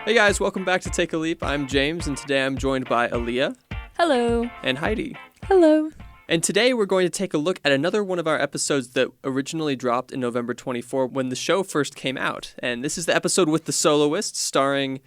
Hey guys, welcome back to Take a Leap. I'm James, and today I'm joined by Aaliyah. Hello. And Heidi. Hello. And today we're going to take a look at another one of our episodes that originally dropped in November 24 when the show first came out. And this is the episode with the Soloists, starring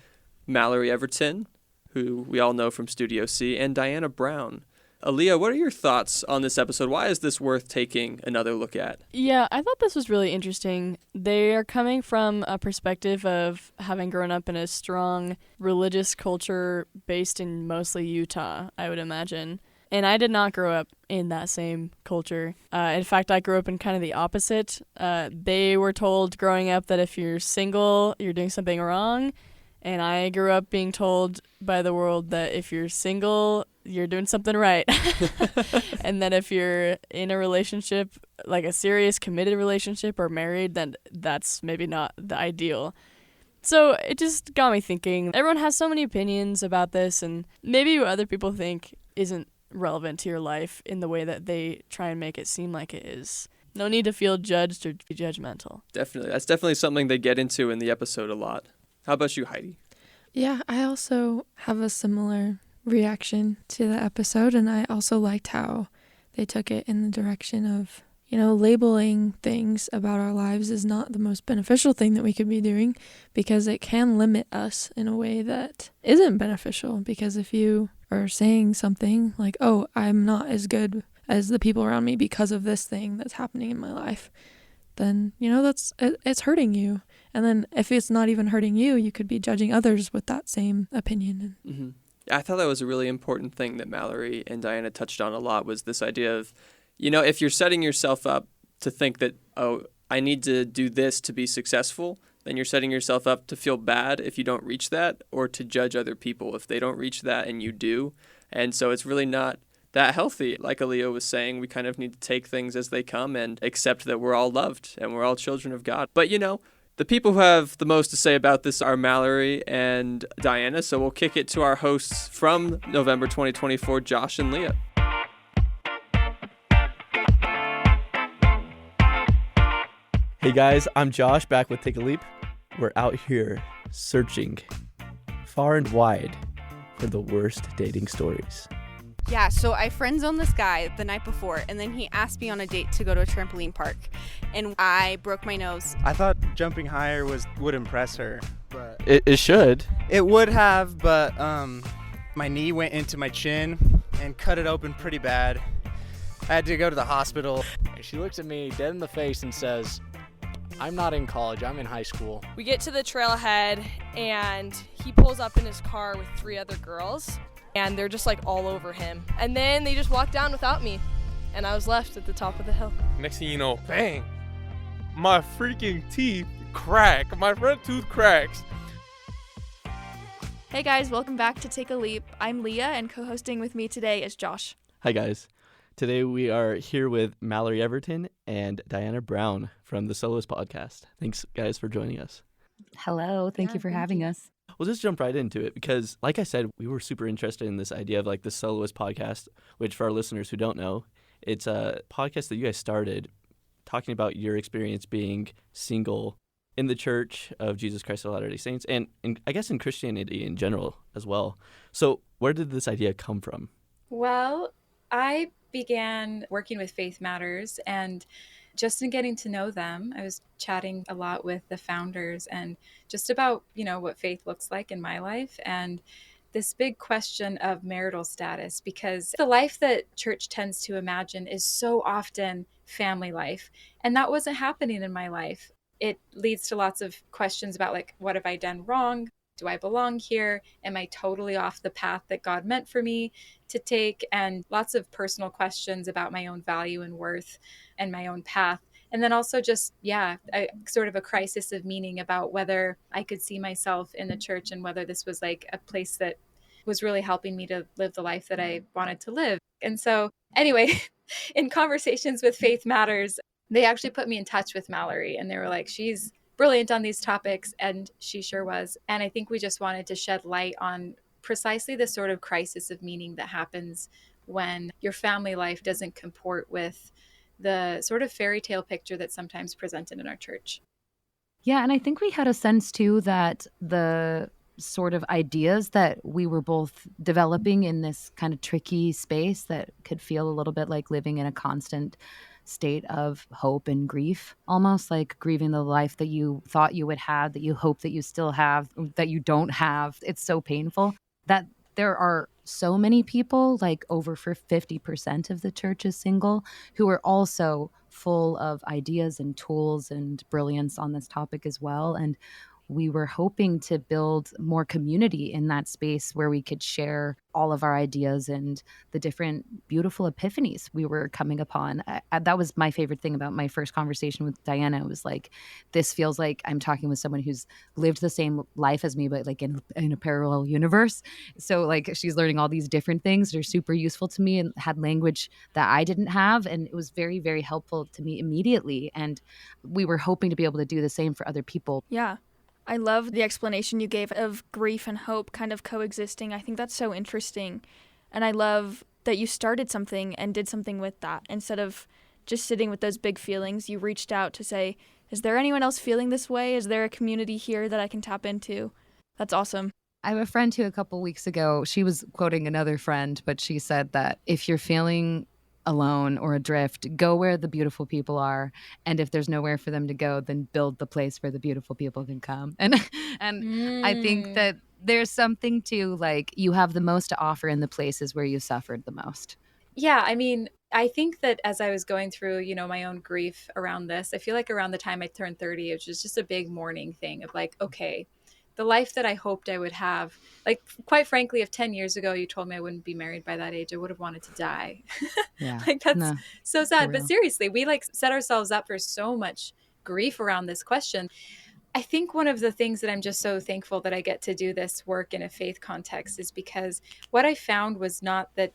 Mallory Everton, who we all know from Studio C, and Diana Brown. Aaliyah, what are your thoughts on this episode? Why is this worth taking another look at? Yeah, I thought this was really interesting. They are coming from a perspective of having grown up in a strong religious culture based in mostly Utah, I would imagine. And I did not grow up in that same culture. In fact, I grew up in kind of the opposite. They were told growing up that if you're single, you're doing something wrong. And I grew up being told by the world that if you're single, you're doing something right. And that if you're in a relationship, like a serious committed relationship or married, then that's maybe not the ideal. So it just got me thinking, everyone has so many opinions about this, and maybe what other people think isn't relevant to your life in the way that they try and make it seem like it is. No need to feel judged or be judgmental. Definitely. That's definitely something they get into in the episode a lot. How about you, Heidi? Yeah, I also have a similar reaction to the episode, and I also liked how they took it in the direction of, labeling things about our lives is not the most beneficial thing that we could be doing, because it can limit us in a way that isn't beneficial. Because if you are saying something like, oh, I'm not as good as the people around me because of this thing that's happening in my life, then, it's hurting you. And then if it's not even hurting you, you could be judging others with that same opinion. Mm-hmm. I thought that was a really important thing that Mallory and Diana touched on a lot, was this idea of, if you're setting yourself up to think that, oh, I need to do this to be successful, then you're setting yourself up to feel bad if you don't reach that, or to judge other people if they don't reach that and you do. And so it's really not that healthy. Like Aaliyah was saying, we kind of need to take things as they come and accept that we're all loved and we're all children of God. But, the people who have the most to say about this are Mallory and Diana, so we'll kick it to our hosts from November 2024, Josh and Leah. Hey guys, I'm Josh, back with Take a Leap. We're out here searching far and wide for the worst dating stories. Yeah, so I friend-zoned this guy the night before, and then he asked me on a date to go to a trampoline park, and I broke my nose. I thought jumping higher would impress her, but It should. it would have, but my knee went into my chin and cut it open pretty bad. I had to go to the hospital. She looks at me dead in the face and says, I'm not in college, I'm in high school. We get to the trailhead, and he pulls up in his car with 3 other girls, and they're just like all over him. And then they just walked down without me, and I was left at the top of the hill. Next thing you know, bang, my freaking teeth crack. My front tooth cracks. Hey guys, welcome back to Take a Leap. I'm Leah, and co-hosting with me today is Josh. Hi guys. Today we are here with Mallory Everton and Diana Brown from the Soloist Podcast. Thanks guys for joining us. Hello, thank you for having us. We'll just jump right into it because, like I said, we were super interested in this idea of like the Soloist Podcast, which for our listeners who don't know, it's a podcast that you guys started talking about your experience being single in the Church of Jesus Christ of Latter-day Saints and I guess in Christianity in general as well. So where did this idea come from? Well, I began working with Faith Matters, and just in getting to know them, I was chatting a lot with the founders and just about, what faith looks like in my life and this big question of marital status, because the life that church tends to imagine is so often family life. And that wasn't happening in my life. It leads to lots of questions about like, what have I done wrong? Do I belong here? Am I totally off the path that God meant for me to take? And lots of personal questions about my own value and worth and my own path. And then also just, sort of a crisis of meaning about whether I could see myself in the church and whether this was like a place that was really helping me to live the life that I wanted to live. And so anyway, in conversations with Faith Matters, they actually put me in touch with Mallory, and they were like, she's brilliant on these topics, and she sure was. And I think we just wanted to shed light on precisely the sort of crisis of meaning that happens when your family life doesn't comport with the sort of fairy tale picture that's sometimes presented in our church. Yeah, and I think we had a sense too that the sort of ideas that we were both developing in this kind of tricky space that could feel a little bit like living in a constant state of hope and grief, almost like grieving the life that you thought you would have, that you hope that you still have, that you don't have. It's so painful that there are so many people, like over 50% of the church is single, who are also full of ideas and tools and brilliance on this topic as well. And we were hoping to build more community in that space where we could share all of our ideas and the different beautiful epiphanies we were coming upon. That was my favorite thing about my first conversation with Diana. It was like, this feels like I'm talking with someone who's lived the same life as me, but like in a parallel universe. So like she's learning all these different things that are super useful to me and had language that I didn't have. And it was very, very helpful to me immediately. And we were hoping to be able to do the same for other people. Yeah. I love the explanation you gave of grief and hope kind of coexisting. I think that's so interesting. And I love that you started something and did something with that. Instead of just sitting with those big feelings, you reached out to say, is there anyone else feeling this way? Is there a community here that I can tap into? That's awesome. I have a friend who a couple weeks ago, she was quoting another friend, but she said that if you're feeling alone or adrift, go where the beautiful people are, and if there's nowhere for them to go, then build the place where the beautiful people can come. And I think that there's something to, like, you have the most to offer in the places where you suffered the most. Yeah, I mean, I think that as I was going through, my own grief around this, I feel like around the time I turned 30, it was just a big mourning thing of like, okay, the life that I hoped I would have, like, quite frankly, if 10 years ago you told me I wouldn't be married by that age, I would have wanted to die. Yeah. Like, that's so sad. But seriously, we like set ourselves up for so much grief around this question. I think one of the things that I'm just so thankful that I get to do this work in a faith context is because what I found was not that,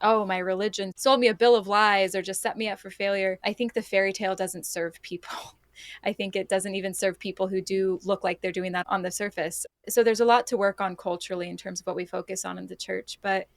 oh, my religion sold me a bill of lies or just set me up for failure. I think the fairy tale doesn't serve people. I think it doesn't even serve people who do look like they're doing that on the surface. So there's a lot to work on culturally in terms of what we focus on in the church. But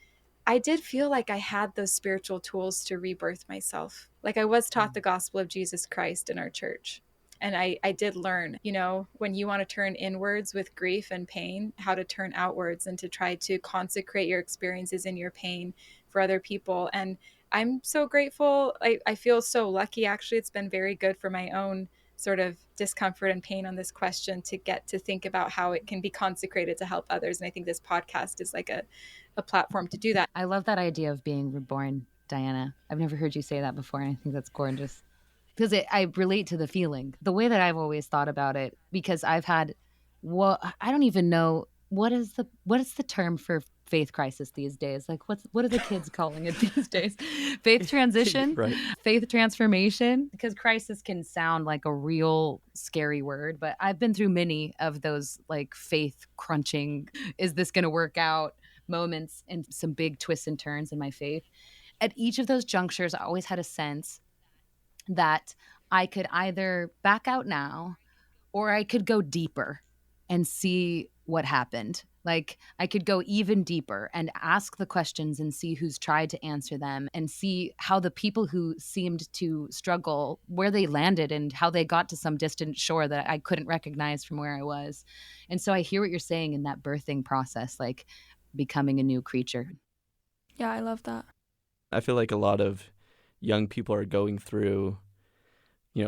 I did feel like I had those spiritual tools to rebirth myself. Like I was taught the gospel of Jesus Christ in our church. And I did learn, when you want to turn inwards with grief and pain, how to turn outwards and to try to consecrate your experiences in your pain for other people. And I'm so grateful. I feel so lucky, actually. It's been very good for my own sort of discomfort and pain on this question to get to think about how it can be consecrated to help others. And I think this podcast is like a platform to do that. I love that idea of being reborn, Diana. I've never heard you say that before, and I think that's gorgeous. Because I relate to the feeling. The way that I've always thought about it, because I've had, I don't even know, what is the term for faith crisis these days? Like what are the kids calling it these days? Faith transition? Right. Faith transformation? Because crisis can sound like a real scary word, but I've been through many of those like faith crunching, is this going to work out moments and some big twists and turns in my faith. At each of those junctures, I always had a sense that I could either back out now or I could go deeper and see what happened. Like I could go even deeper and ask the questions and see who's tried to answer them and see how the people who seemed to struggle, where they landed and how they got to some distant shore that I couldn't recognize from where I was. And so I hear what you're saying in that birthing process, like becoming a new creature. Yeah, I love that. I feel like a lot of young people are going through,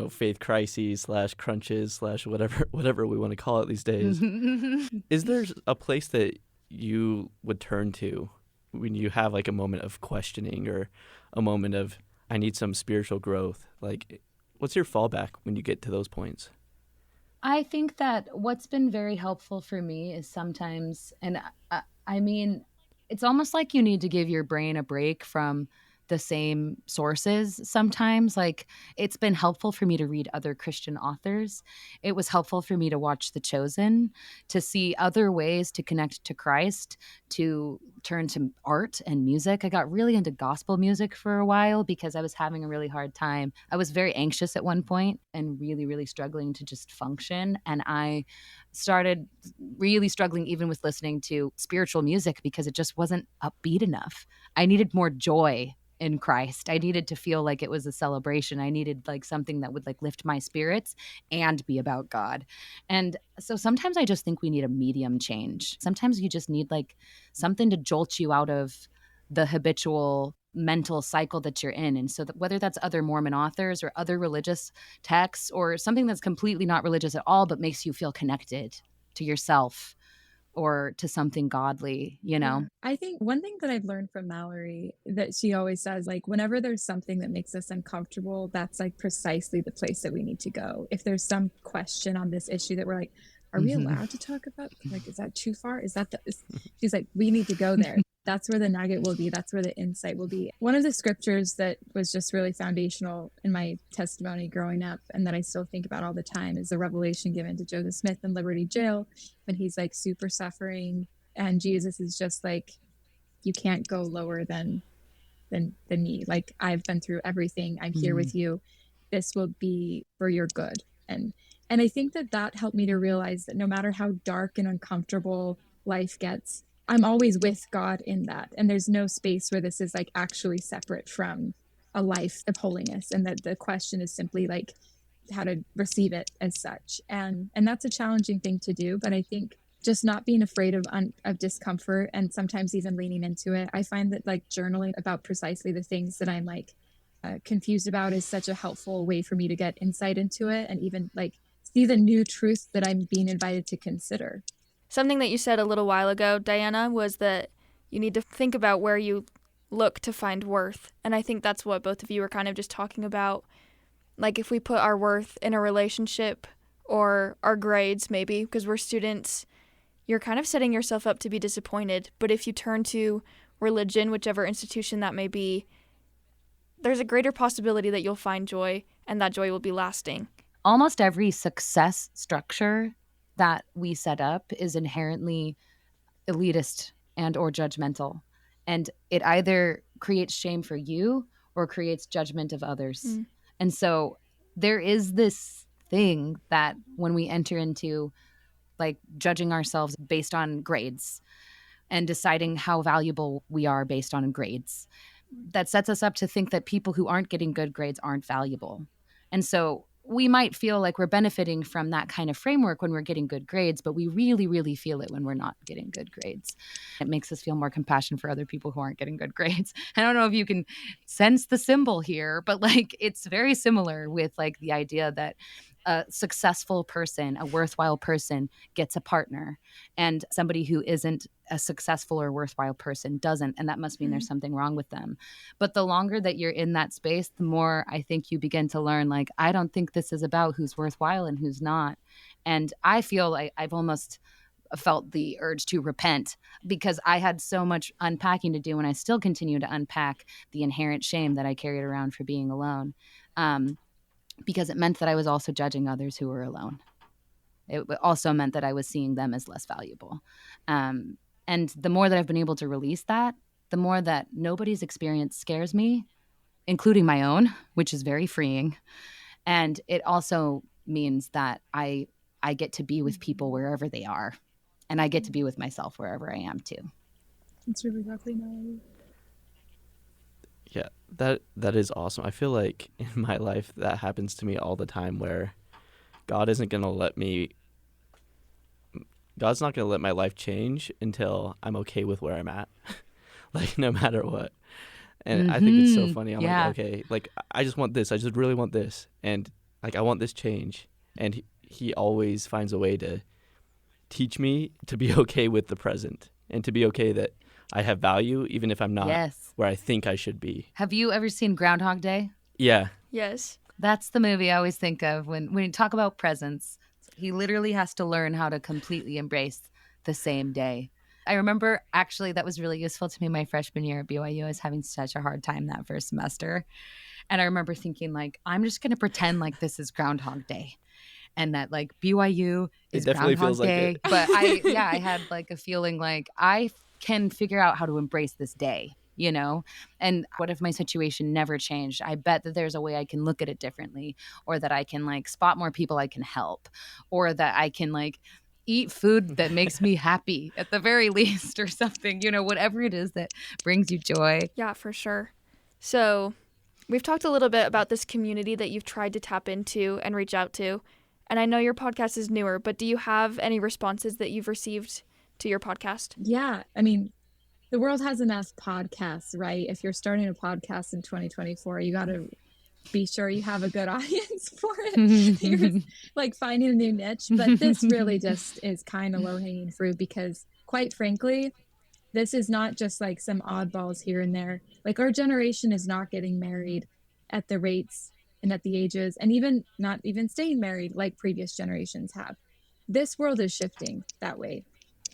faith crises / crunches / whatever we want to call it these days. Is there a place that you would turn to when you have like a moment of questioning or a moment of, I need some spiritual growth? Like, what's your fallback when you get to those points? I think that what's been very helpful for me is sometimes, and I mean, it's almost like you need to give your brain a break from the same sources sometimes. Like it's been helpful for me to read other Christian authors. It was helpful for me to watch The Chosen, to see other ways to connect to Christ, to turn to art and music. I got really into gospel music for a while because I was having a really hard time. I was very anxious at one point and really, really struggling to just function. And I started really struggling even with listening to spiritual music because it just wasn't upbeat enough. I needed more joy in Christ. I needed to feel like it was a celebration. I needed like something that would like lift my spirits and be about God. And so sometimes I just think we need a medium change. Sometimes you just need like something to jolt you out of the habitual mental cycle that you're in. And so that whether that's other Mormon authors or other religious texts or something that's completely not religious at all, but makes you feel connected to yourself or to something godly, you know? Yeah. I think one thing that I've learned from Mallory that she always says, like, whenever there's something that makes us uncomfortable, that's like precisely the place that we need to go. If there's some question on this issue that we're like, are we allowed to talk about? Like, is that too far? She's like, we need to go there. That's where the nugget will be. That's where the insight will be. One of the scriptures that was just really foundational in my testimony growing up and that I still think about all the time is the revelation given to Joseph Smith in Liberty Jail when he's like super suffering. And Jesus is just like, you can't go lower than me. Like, I've been through everything. I'm here with you. This will be for your good. And I think that helped me to realize that no matter how dark and uncomfortable life gets, I'm always with God in that. And there's no space where this is like actually separate from a life of holiness. And that the question is simply like how to receive it as such. And that's a challenging thing to do. But I think just not being afraid of discomfort and sometimes even leaning into it. I find that like journaling about precisely the things that I'm like confused about is such a helpful way for me to get insight into it and even like see the new truths that I'm being invited to consider. Something that you said a little while ago, Diana, was that you need to think about where you look to find worth. And I think that's what both of you were kind of just talking about. Like if we put our worth in a relationship or our grades, maybe, because we're students, you're kind of setting yourself up to be disappointed. But if you turn to religion, whichever institution that may be, there's a greater possibility that you'll find joy and that joy will be lasting. Almost every success structure that we set up is inherently elitist and or judgmental. And it either creates shame for you or creates judgment of others. And so there is this thing that when we enter into like judging ourselves based on grades and deciding how valuable we are based on grades, that sets us up to think that people who aren't getting good grades aren't valuable. And so we might feel like we're benefiting from that kind of framework when we're getting good grades, but we really, really feel it when we're not getting good grades. It makes us feel more compassion for other people who aren't getting good grades. I don't know if you can sense the symbol here, but like it's very similar with like the idea that a successful person, a worthwhile person gets a partner and somebody who isn't a successful or worthwhile person doesn't. And that must mean there's something wrong with them. But the longer that you're in that space, the more I think you begin to learn, like, I don't think this is about who's worthwhile and who's not. And I feel like I've almost felt the urge to repent because I had so much unpacking to do and I still continue to unpack the inherent shame that I carried around for being alone. Because it meant that I was also judging others who were alone. It also meant that I was seeing them as less valuable. And the more that I've been able to release that, the more that nobody's experience scares me, including my own, which is very freeing. And it also means that I get to be with people wherever they are. And I get to be with myself wherever I am too. It's really lovely, Mallory. Yeah, that is awesome. I feel like in my life that happens to me all the time where God's not going to let my life change until I'm okay with where I'm at, like no matter what. And I think it's so funny. I'm like, okay, like I just want this. I just really want this. And like I want this change. And he always finds a way to teach me to be okay with the present and to be okay that I have value even if I'm not where I think I should be. Have you ever seen Groundhog Day? Yeah. Yes. That's the movie I always think of when you talk about presence. He literally has to learn how to completely embrace the same day. I remember actually that was really useful to me my freshman year at BYU. I was having such a hard time that first semester. And I remember thinking like, I'm just going to pretend like this is Groundhog Day. And that like BYU is Groundhog Day. Like but I had like a feeling like I can figure out how to embrace this day, you know? And what if my situation never changed? I bet that there's a way I can look at it differently, or that I can like spot more people I can help, or that I can like eat food that makes me happy at the very least or something, you know, whatever it is that brings you joy. Yeah, for sure. So we've talked a little bit about this community that you've tried to tap into and reach out to. And I know your podcast is newer, but do you have any responses that you've received to your podcast? Yeah. I mean, the world has enough podcasts, right? If you're starting a podcast in 2024, you got to be sure you have a good audience for it. You're like finding a new niche. But this really just is kind of low-hanging fruit because, quite frankly, this is not just like some oddballs here and there. Like, our generation is not getting married at the rates and at the ages, and even not even staying married like previous generations have. This world is shifting that way,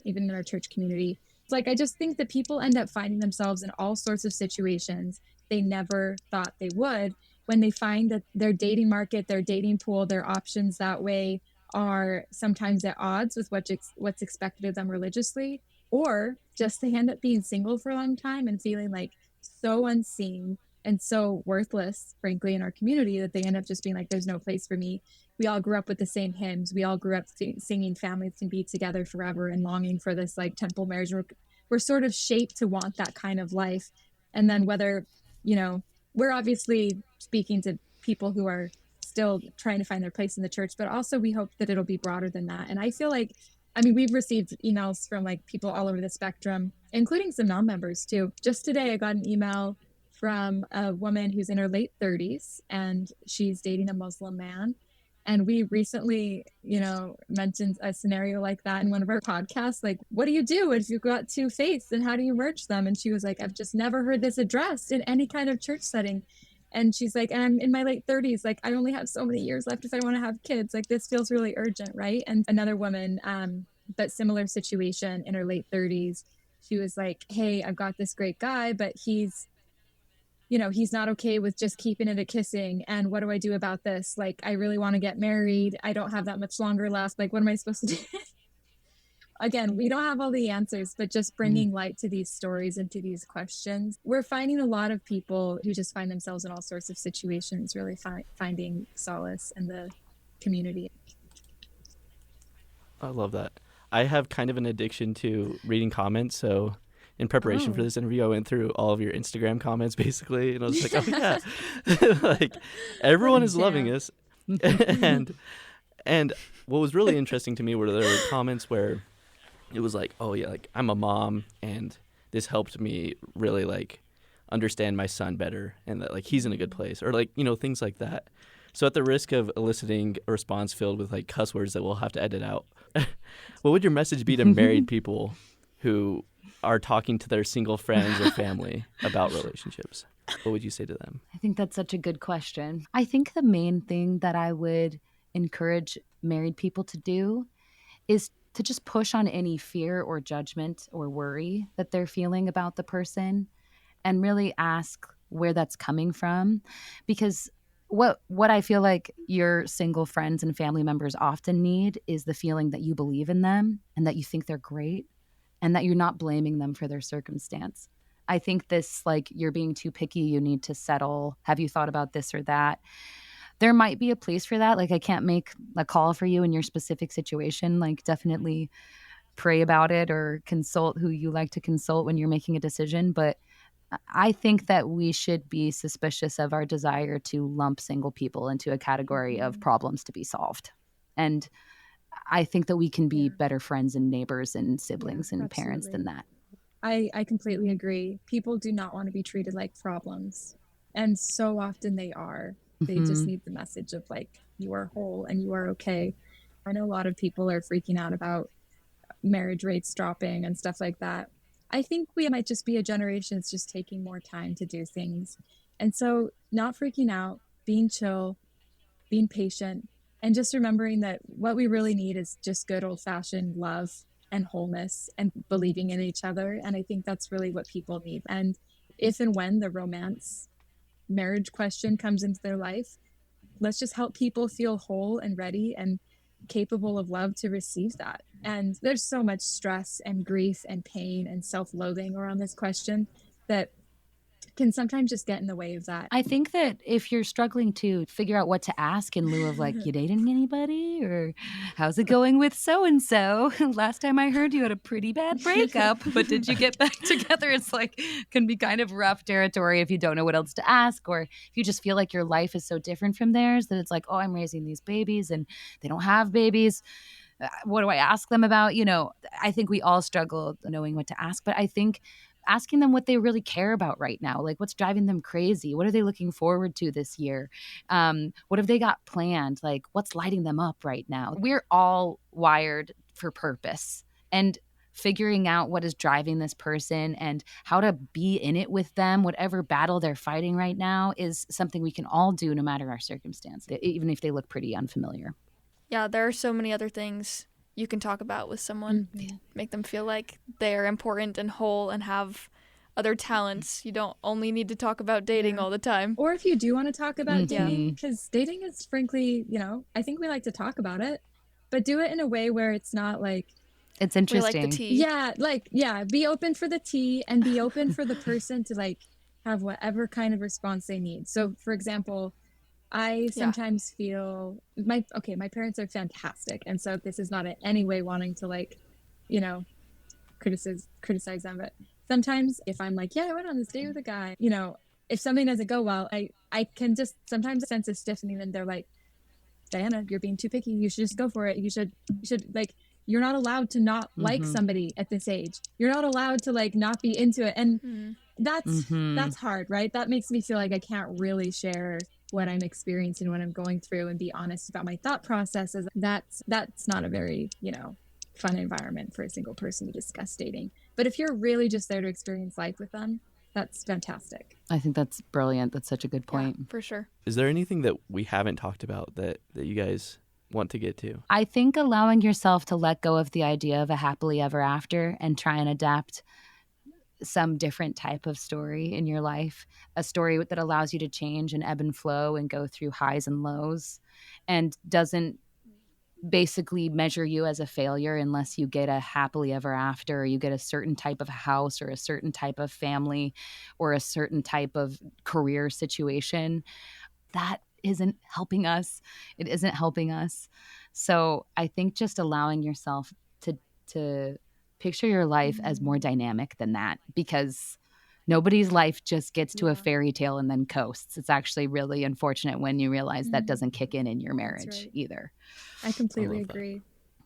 even in our church community. It's like, I just think that people end up finding themselves in all sorts of situations they never thought they would when they find that their dating market, their dating pool, their options that way are sometimes at odds with what's expected of them religiously, or just they end up being single for a long time and feeling like so unseen and so worthless, frankly, in our community, that they end up just being like, there's no place for me. We all grew up with the same hymns. We all grew up singing Families Can Be Together Forever and longing for this like temple marriage. We're sort of shaped to want that kind of life. And then whether, we're obviously speaking to people who are still trying to find their place in the church, but also we hope that it'll be broader than that. And I feel like, we've received emails from like people all over the spectrum, including some non-members too. Just today, I got an email from a woman who's in her late 30s and she's dating a Muslim man. And we recently, mentioned a scenario like that in one of our podcasts. Like, what do you do if you've got two faiths and how do you merge them? And she was like, I've just never heard this addressed in any kind of church setting. And she's like, and I'm in my late 30s. Like, I only have so many years left if I want to have kids. Like, this feels really urgent, right? And another woman, but similar situation in her late 30s. She was like, hey, I've got this great guy, but he's not okay with just keeping it at kissing. And what do I do about this? Like, I really want to get married. I don't have that much longer left. Like, what am I supposed to do? Again, we don't have all the answers, but just bringing light to these stories and to these questions. We're finding a lot of people who just find themselves in all sorts of situations, really finding solace in the community. I love that. I have kind of an addiction to reading comments, so in preparation for this interview, I went through all of your Instagram comments, basically, and I was like, oh, yeah. Like, everyone is loving us. And what was really interesting to me were there were comments where it was like, oh, yeah, like, I'm a mom, and this helped me really, like, understand my son better, and that, like, he's in a good place, or, like, things like that. So at the risk of eliciting a response filled with, like, cuss words that we'll have to edit out, what would your message be to married people who are talking to their single friends or family about relationships? What would you say to them? I think that's such a good question. I think the main thing that I would encourage married people to do is to just push on any fear or judgment or worry that they're feeling about the person and really ask where that's coming from. Because what I feel like your single friends and family members often need is the feeling that you believe in them and that you think they're great and that you're not blaming them for their circumstance. I think this, like, you're being too picky, you need to settle. Have you thought about this or that? There might be a place for that. Like, I can't make a call for you in your specific situation. Like, definitely pray about it or consult who you like to consult when you're making a decision. But I think that we should be suspicious of our desire to lump single people into a category of problems to be solved. And I think that we can be better friends and neighbors and siblings and parents than that. I completely agree. People do not want to be treated like problems. And so often they are. They just need the message of, like, you are whole and you are okay. I know a lot of people are freaking out about marriage rates dropping and stuff like that. I think we might just be a generation that's just taking more time to do things. And so not freaking out, being chill, being patient, and just remembering that what we really need is just good old-fashioned love and wholeness and believing in each other. And I think that's really what people need. And if and when the romance marriage question comes into their life, let's just help people feel whole and ready and capable of love to receive that. And there's so much stress and grief and pain and self-loathing around this question that can sometimes just get in the way of that. I think that if you're struggling to figure out what to ask in lieu of like, you dating anybody, or how's it going with so-and-so? Last time I heard you had a pretty bad breakup, but did you get back together? It's like, can be kind of rough territory if you don't know what else to ask, or if you just feel like your life is so different from theirs that it's like, oh, I'm raising these babies and they don't have babies. What do I ask them about? You know, I think we all struggle knowing what to ask, but I think asking them what they really care about right now, like what's driving them crazy, what are they looking forward to this year, what have they got planned, like what's lighting them up right now. We're all wired for purpose, and figuring out what is driving this person and how to be in it with them, whatever battle they're fighting right now, is something we can all do no matter our circumstance, even if they look pretty unfamiliar. Yeah, there are so many other things you can talk about with someone, make them feel like they're important and whole and have other talents. You don't only need to talk about dating all the time. Or if you do want to talk about dating, because dating is frankly, you know, I think we like to talk about it, but do it in a way where it's not like, it's interesting. Like the tea. Yeah, be open for the tea and be open for the person to like have whatever kind of response they need. So for example, I sometimes feel my parents are fantastic, and so this is not in any way wanting to like, you know, criticize them, but sometimes if I'm like, I went on this date with a guy, you know, if something doesn't go well, I can just sometimes sense a stiffening, and they're like, Diana, you're being too picky, you should just go for it, you should like, you're not allowed to not like somebody at this age, you're not allowed to like not be into it, and that's hard, right? That makes me feel like I can't really share what I'm experiencing, what I'm going through, and be honest about my thought processes. That's not a very, you know, fun environment for a single person to discuss dating. But if you're really just there to experience life with them, that's fantastic. I think that's brilliant. That's such a good point. Yeah, for sure. Is there anything that we haven't talked about that you guys want to get to? I think allowing yourself to let go of the idea of a happily ever after and try and adapt some different type of story in your life, a story that allows you to change and ebb and flow and go through highs and lows, and doesn't basically measure you as a failure unless you get a happily ever after, or you get a certain type of house or a certain type of family or a certain type of career situation. That isn't helping us. It isn't helping us. So I think just allowing yourself to picture your life as more dynamic than that, because nobody's life just gets to a fairy tale and then coasts. It's actually really unfortunate when you realize that doesn't kick in your marriage either. I completely agree.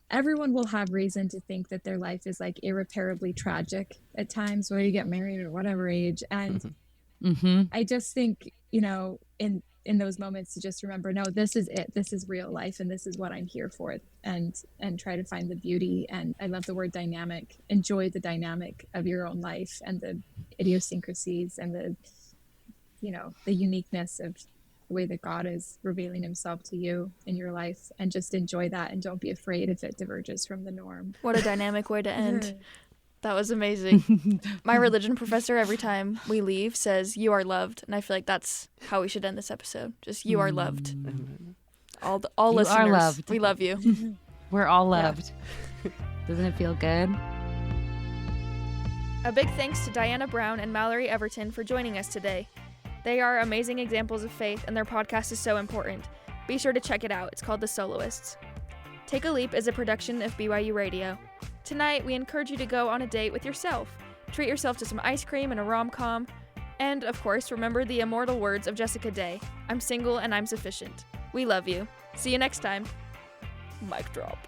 Everyone will have reason to think that their life is like irreparably tragic at times, whether you get married at whatever age. And I just think, you know, in those moments to just remember, no, this is it. This is real life, and this is what I'm here for, and try to find the beauty. And I love the word dynamic. Enjoy the dynamic of your own life and the idiosyncrasies and the, you know, the uniqueness of the way that God is revealing himself to you in your life, and just enjoy that, and don't be afraid if it diverges from the norm. What a dynamic way to end. That was amazing. My religion professor, every time we leave, says, "You are loved." And I feel like that's how we should end this episode. Just, you are loved. All you listeners, are loved. We love you. We're all loved. Doesn't it feel good? A big thanks to Diana Brown and Mallory Everton for joining us today. They are amazing examples of faith, and their podcast is so important. Be sure to check it out. It's called The Soloists. Take a Leap is a production of BYU Radio. Tonight, we encourage you to go on a date with yourself. Treat yourself to some ice cream and a rom-com. And, of course, remember the immortal words of Jessica Day. I'm single and I'm sufficient. We love you. See you next time. Mic drop.